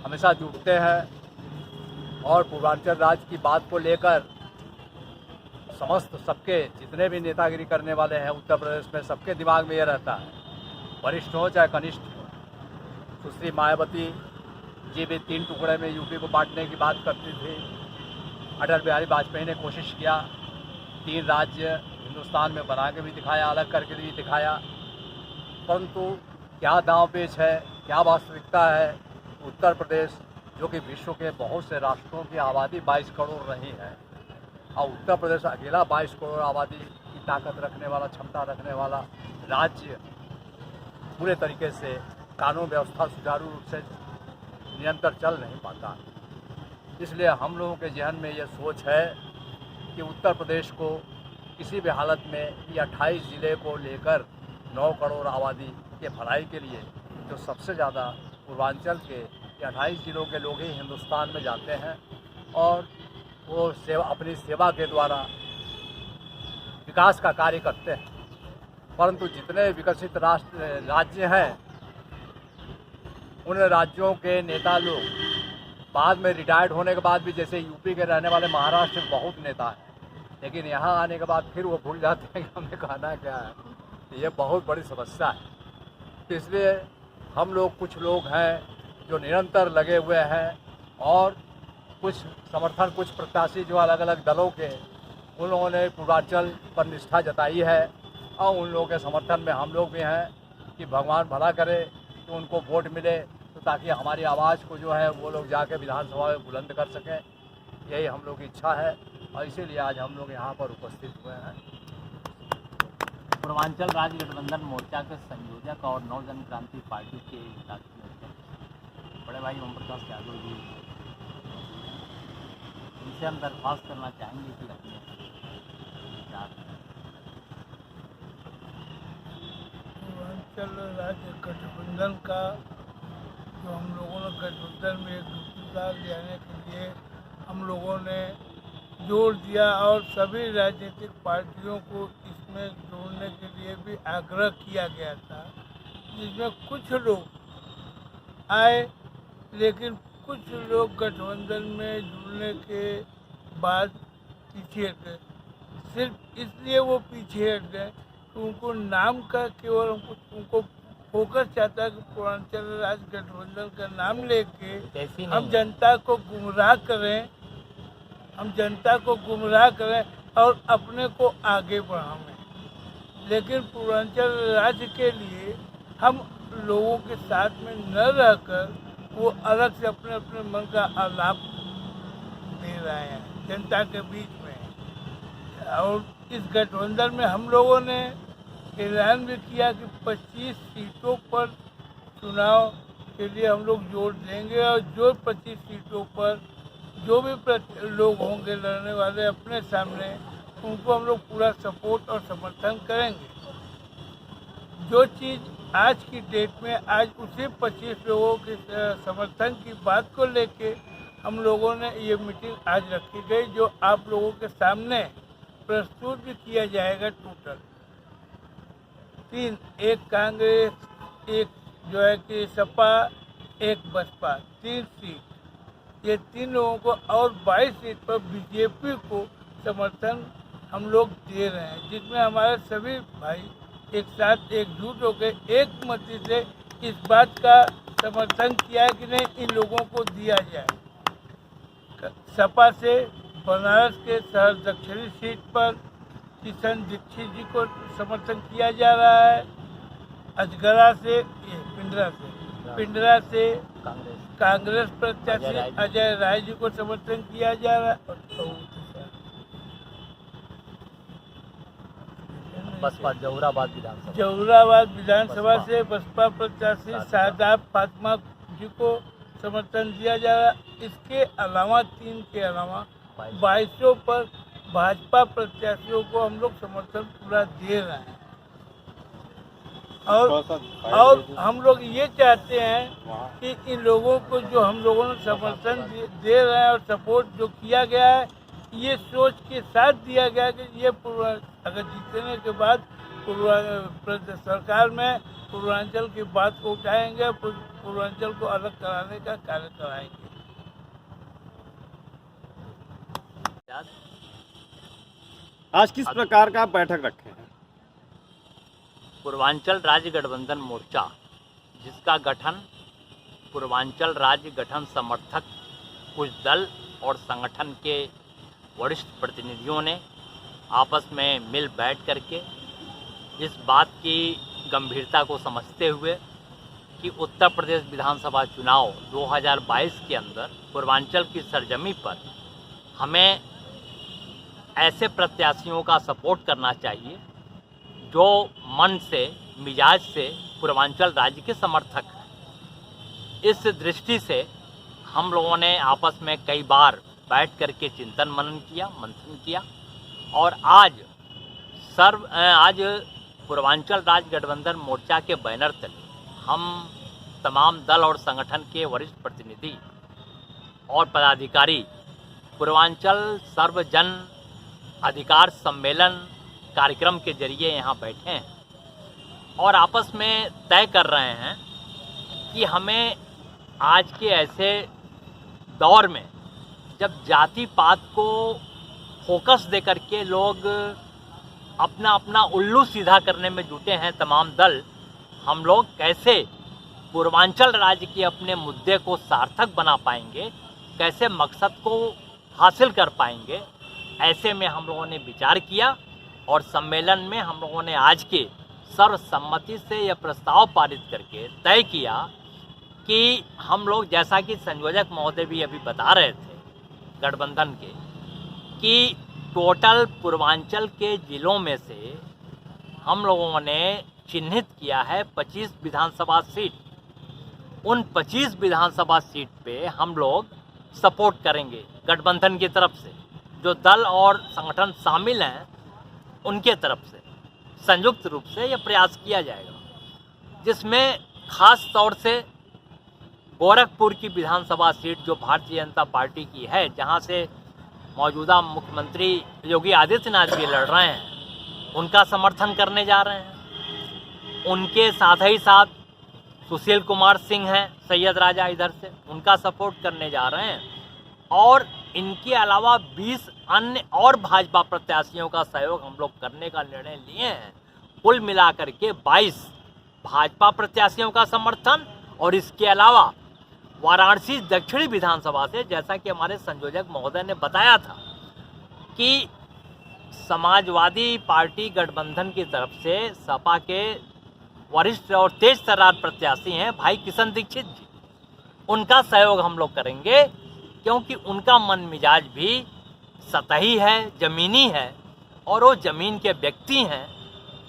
हमेशा जुटते हैं और पूर्वांचल राज्य की बात को लेकर समस्त सबके जितने भी नेतागिरी करने वाले हैं उत्तर प्रदेश में, सबके दिमाग में ये रहता है, वरिष्ठ हो चाहे कनिष्ठ हो। सुश्री मायावती जी भी 3 टुकड़े में यूपी को बांटने की बात करती थी। अटल बिहारी वाजपेयी ने कोशिश किया, 3 राज्य हिंदुस्तान में बना के भी दिखाया, अलग करके भी दिखाया, परंतु क्या दांव पेच है, क्या वास्तविकता है। उत्तर प्रदेश जो कि विश्व के बहुत से राष्ट्रों की आबादी 22 करोड़ रही है और उत्तर प्रदेश अकेला 22 करोड़ आबादी की ताकत रखने वाला, क्षमता रखने वाला राज्य पूरे तरीके से कानून व्यवस्था सुचारू रूप से निरंतर चल नहीं पाता। इसलिए हम लोगों के जहन में ये सोच है कि उत्तर प्रदेश को किसी भी हालत में ये 28 ज़िले को लेकर 9 करोड़ आबादी के भलाई के लिए, जो सबसे ज़्यादा पूर्वांचल के 28 ज़िलों के लोग ही हिंदुस्तान में जाते हैं और वो अपनी सेवा के द्वारा विकास का कार्य करते हैं। परंतु जितने विकसित राज्य हैं, उन राज्यों के नेता लोग बाद में रिटायर्ड होने के बाद भी, जैसे यूपी के रहने वाले महाराष्ट्र में बहुत नेता हैं, लेकिन यहाँ आने के बाद फिर वो भूल जाते हैं कि हमें कहना क्या है। ये बहुत बड़ी समस्या है। इसलिए हम लोग कुछ लोग हैं जो निरंतर लगे हुए हैं और कुछ समर्थन, कुछ प्रत्याशी जो अलग अलग दलों के, उन लोगों ने पूर्वांचल पर निष्ठा जताई है और उन लोगों के समर्थन में हम लोग भी हैं कि भगवान भला करे कि उनको वोट मिले, तो ताकि हमारी आवाज़ को जो है वो लोग जाके विधानसभा में बुलंद कर सकें। यही हम लोग की इच्छा है और इसीलिए आज हम लोग यहाँ पर उपस्थित हुए हैं। पूर्वांचल राज्य गठबंधन मोर्चा के संयोजक और नव जन क्रांति पार्टी के राष्ट्रीय अध्यक्ष बड़े भाई ओम प्रकाश यादव जी, इनसे हम दरख्वास्त करना चाहेंगे कि अपने पूर्वांचल राज्य गठबंधन का जो हम लोगों ने गठबंधन में एकजुटता लाने के लिए हम लोगों ने जोर दिया और सभी राजनीतिक पार्टियों को इसमें जोड़ने के लिए भी आग्रह किया गया था, जिसमें कुछ लोग आए लेकिन कुछ लोग गठबंधन में जुड़ने के बाद पीछे हट गए। सिर्फ इसलिए वो पीछे हट गए कि उनको नाम का केवल उनको फोकस चाहता है कि पूर्वांचल राज्य गठबंधन का नाम लेके हम जनता को गुमराह करें और अपने को आगे बढ़ाएं। लेकिन पूर्वांचल राज्य के लिए हम लोगों के साथ में न रहकर वो अलग से अपने अपने मन का आलाप दे रहे हैं जनता के बीच में। और इस गठबंधन में हम लोगों ने ऐलान भी किया कि 25 सीटों पर चुनाव के लिए हम लोग जोर देंगे और जो 25 सीटों पर जो भी लोग होंगे लड़ने वाले अपने सामने, उनको हम लोग पूरा सपोर्ट और समर्थन करेंगे। जो चीज़ आज की डेट में आज उसी 25 लोगों के समर्थन की बात को लेके हम लोगों ने ये मीटिंग आज रखी गई, जो आप लोगों के सामने प्रस्तुत भी किया जाएगा। टोटल 3, एक कांग्रेस, एक जो है कि सपा, एक बसपा, 3 सीट, ये 3 लोगों को और 22 सीट पर बीजेपी को समर्थन हम लोग दे रहे हैं, जिसमें हमारे सभी भाई एक साथ एकजुट होकर एक मत से इस बात का समर्थन किया है कि नहीं, इन लोगों को दिया जाए। सपा से बनारस के शहर दक्षिणी सीट पर किशन दीक्षित जी को समर्थन किया जा रहा है। अजगरा से पिंडरा से कांग्रेस प्रत्याशी अजय राय जी को समर्थन किया जा रहा है। बसपा जौहराबाद विधानसभा से बसपा प्रत्याशी शादाब फातिमा जी को समर्थन दिया जा रहा है। इसके अलावा 3 के अलावा 2200 पर भाजपा प्रत्याशियों को हम लोग समर्थन पूरा दे रहे हैं। और हम लोग ये चाहते हैं कि इन लोगों को जो हम लोगों ने समर्थन दे रहे हैं और सपोर्ट जो किया गया है, ये सोच के साथ दिया गया कि ये अगर जीतने के बाद सरकार में पूर्वांचल की बात को उठाएंगे, पूर्वांचल को अलग कराने का कार्य कराएंगे। आज किस प्रकार का बैठक रखे हैं? पूर्वांचल राज्य गठबंधन मोर्चा, जिसका गठन पूर्वांचल राज्य गठन समर्थक कुछ दल और संगठन के वरिष्ठ प्रतिनिधियों ने आपस में मिल बैठ करके इस बात की गंभीरता को समझते हुए कि उत्तर प्रदेश विधानसभा चुनाव 2022 के अंदर पूर्वांचल की सरजमी पर हमें ऐसे प्रत्याशियों का सपोर्ट करना चाहिए जो मन से मिजाज से पूर्वांचल राज्य के समर्थक हैं। इस दृष्टि से हम लोगों ने आपस में कई बार बैठ करके चिंतन मनन किया, मंथन किया और आज पूर्वांचल राज्य गठबंधन मोर्चा के बैनर तले हम तमाम दल और संगठन के वरिष्ठ प्रतिनिधि और पदाधिकारी पूर्वांचल सर्वजन अधिकार सम्मेलन कार्यक्रम के जरिए यहाँ बैठे हैं और आपस में तय कर रहे हैं कि हमें आज के ऐसे दौर में जब जाति पात को फोकस दे करके लोग अपना अपना उल्लू सीधा करने में जुटे हैं तमाम दल, हम लोग कैसे पूर्वांचल राज्य के अपने मुद्दे को सार्थक बना पाएंगे, कैसे मकसद को हासिल कर पाएंगे। ऐसे में हम लोगों ने विचार किया और सम्मेलन में हम लोगों ने आज के सर्वसम्मति से यह प्रस्ताव पारित करके तय किया कि हम लोग, जैसा कि संयोजक महोदय भी अभी बता रहे थे गठबंधन के, कि टोटल पूर्वांचल के जिलों में से हम लोगों ने चिन्हित किया है 25 विधानसभा सीट। उन 25 विधानसभा सीट पे हम लोग सपोर्ट करेंगे गठबंधन की तरफ से, जो दल और संगठन शामिल हैं उनके तरफ से संयुक्त रूप से यह प्रयास किया जाएगा, जिसमें खास तौर से गोरखपुर की विधानसभा सीट जो भारतीय जनता पार्टी की है, जहां से मौजूदा मुख्यमंत्री योगी आदित्यनाथ भी लड़ रहे हैं, उनका समर्थन करने जा रहे हैं। उनके साथ ही साथ सुशील कुमार सिंह हैं सैयद राजा इधर से, उनका सपोर्ट करने जा रहे हैं और इनके अलावा 20 अन्य और भाजपा प्रत्याशियों का सहयोग हम लोग करने का निर्णय लिए हैं। कुल मिलाकर के 22 भाजपा प्रत्याशियों का समर्थन और इसके अलावा वाराणसी दक्षिणी विधानसभा से, जैसा कि हमारे संयोजक महोदय ने बताया था कि समाजवादी पार्टी गठबंधन की तरफ से सपा के वरिष्ठ और तेज तर्रार प्रत्याशी हैं भाई किशन दीक्षित जी, उनका सहयोग हम लोग करेंगे क्योंकि उनका मन मिजाज भी सतही है, ज़मीनी है और वो ज़मीन के व्यक्ति हैं।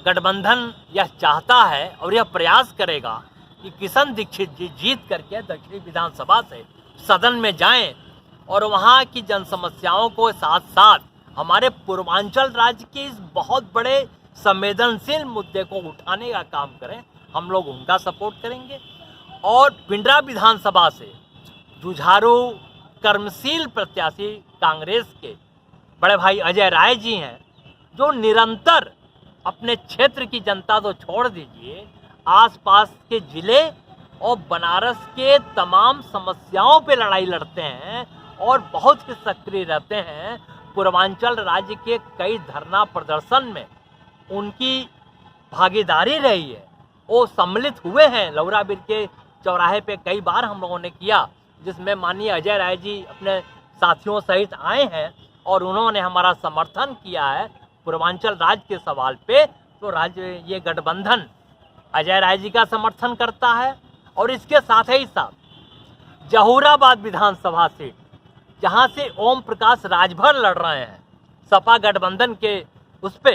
गठबंधन यह चाहता है और यह प्रयास करेगा कि किशन दीक्षित जी जीत करके दक्षिणी विधानसभा से सदन में जाएं और वहाँ की जन समस्याओं को साथ साथ हमारे पूर्वांचल राज्य के इस बहुत बड़े संवेदनशील मुद्दे को उठाने का काम करें। हम लोग उनका सपोर्ट करेंगे और पिंडरा विधानसभा से जुझारू कर्मशील प्रत्याशी कांग्रेस के बड़े भाई अजय राय जी हैं, जो निरंतर अपने क्षेत्र की जनता तो छोड़ दीजिए, आसपास के जिले और बनारस के तमाम समस्याओं पे लड़ाई लड़ते हैं और बहुत ही सक्रिय रहते हैं। पूर्वांचल राज्य के कई धरना प्रदर्शन में उनकी भागीदारी रही है, वो सम्मिलित हुए हैं। लौराबीर के चौराहे पे कई बार हम लोगों ने किया, जिसमें माननीय अजय राय जी अपने साथियों सहित आए हैं और उन्होंने हमारा समर्थन किया है पूर्वांचल राज्य के सवाल पे। तो राज्य ये गठबंधन अजय राय जी का समर्थन करता है और इसके साथ ही साथ जहूराबाद विधानसभा सीट, जहां से ओम प्रकाश राजभर लड़ रहे हैं सपा गठबंधन के उस पे,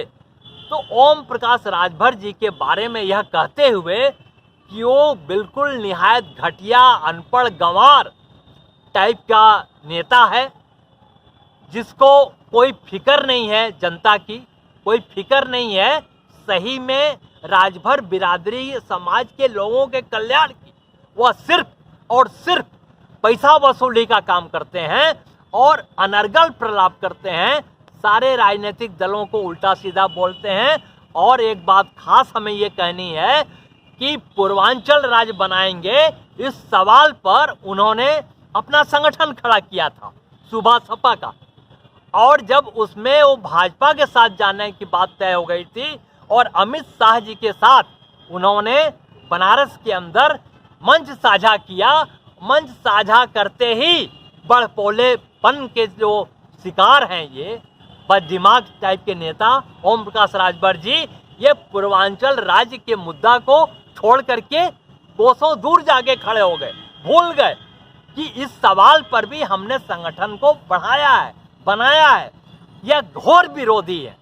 तो ओम प्रकाश राजभर जी के बारे में यह कहते हुए कि वो बिल्कुल निहायत घटिया, अनपढ़, गंवार टाइप का नेता है, जिसको कोई फिक्र नहीं है जनता की, कोई फिक्र नहीं है सही में राजभर बिरादरी समाज के लोगों के कल्याण की, वह सिर्फ और सिर्फ पैसा वसूली का काम करते हैं और अनर्गल प्रलाप करते हैं, सारे राजनीतिक दलों को उल्टा सीधा बोलते हैं। और एक बात खास हमें ये कहनी है कि पूर्वांचल राज्य बनाएंगे, इस सवाल पर उन्होंने अपना संगठन खड़ा किया था सुबह सपा का, और जब उसमें वो भाजपा के साथ जाने की बात तय हो गई थी और अमित शाह जी के साथ उन्होंने बनारस के अंदर मंच साझा किया, मंच साझा करते ही बड़पोलेपन के जो शिकार हैं ये बददिमाग टाइप के नेता ओम प्रकाश राजभर जी, ये पूर्वांचल राज्य के मुद्दा को छोड़ करके कोसों दूर जाके खड़े हो गए, भूल गए कि इस सवाल पर भी हमने संगठन को बढ़ाया है, बनाया है। यह घोर विरोधी है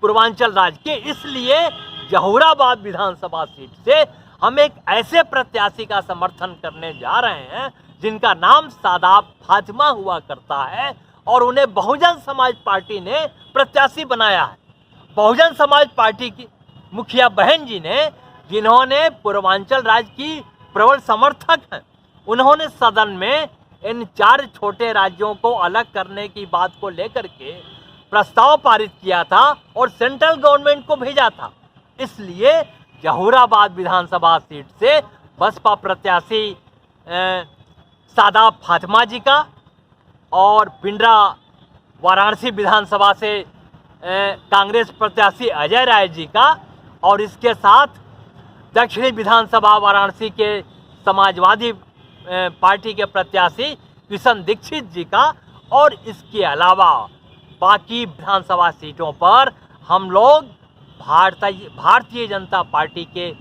पूर्वांचल राज्य के। इसलिए जहूराबाद विधानसभा सीट से हम एक ऐसे प्रत्याशी का समर्थन करने जा रहे हैं जिनका नाम सादाब फातिमा हुआ करता है और उन्हें बहुजन समाज पार्टी ने प्रत्याशी बनाया है। बहुजन समाज पार्टी की मुखिया बहन जी ने, जिन्होंने पूर्वांचल राज्य की प्रबल समर्थक हैं, उन्होंने सदन में इन 4 छोटे राज्यों को अलग करने की बात को लेकर के प्रस्ताव पारित किया था और सेंट्रल गवर्नमेंट को भेजा था। इसलिए जहूराबाद विधानसभा सीट से बसपा प्रत्याशी सादाब फातिमा जी का और पिंडरा वाराणसी विधानसभा से कांग्रेस प्रत्याशी अजय राय जी का, और इसके साथ दक्षिणी विधानसभा वाराणसी के समाजवादी पार्टी के प्रत्याशी किशन दीक्षित जी का, और इसके अलावा बाकी विधानसभा सीटों पर हम लोग भारतीय जनता पार्टी के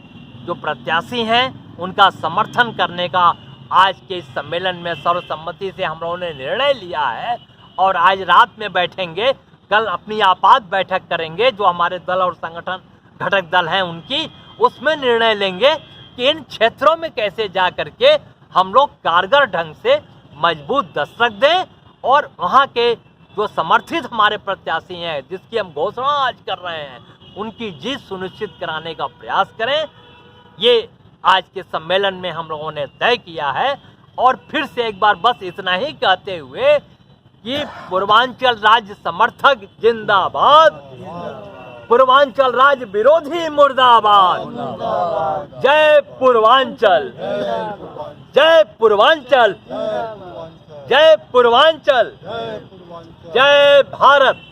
जो प्रत्याशी हैं उनका समर्थन करने का आज के इस सम्मेलन में सर्वसम्मति से हम लोगों ने निर्णय लिया है। और आज रात में बैठेंगे, कल अपनी आपात बैठक करेंगे जो हमारे दल और संगठन घटक दल हैं उनकी, उसमें निर्णय लेंगे कि इन क्षेत्रों में कैसे जा करके हम लोग कारगर ढंग से मजबूत दस्तक दें और वहाँ के जो समर्थित हमारे प्रत्याशी हैं जिसकी हम घोषणा आज कर रहे हैं उनकी जीत सुनिश्चित कराने का प्रयास करें। ये आज के सम्मेलन में हम लोगों ने तय किया है। और फिर से एक बार बस इतना ही कहते हुए कि पूर्वांचल राज्य समर्थक जिंदाबाद, पूर्वांचल राज्य विरोधी मुर्दाबाद। जय पूर्वांचल, जय पूर्वांचल, जय पूर्वांचल, जय भारत।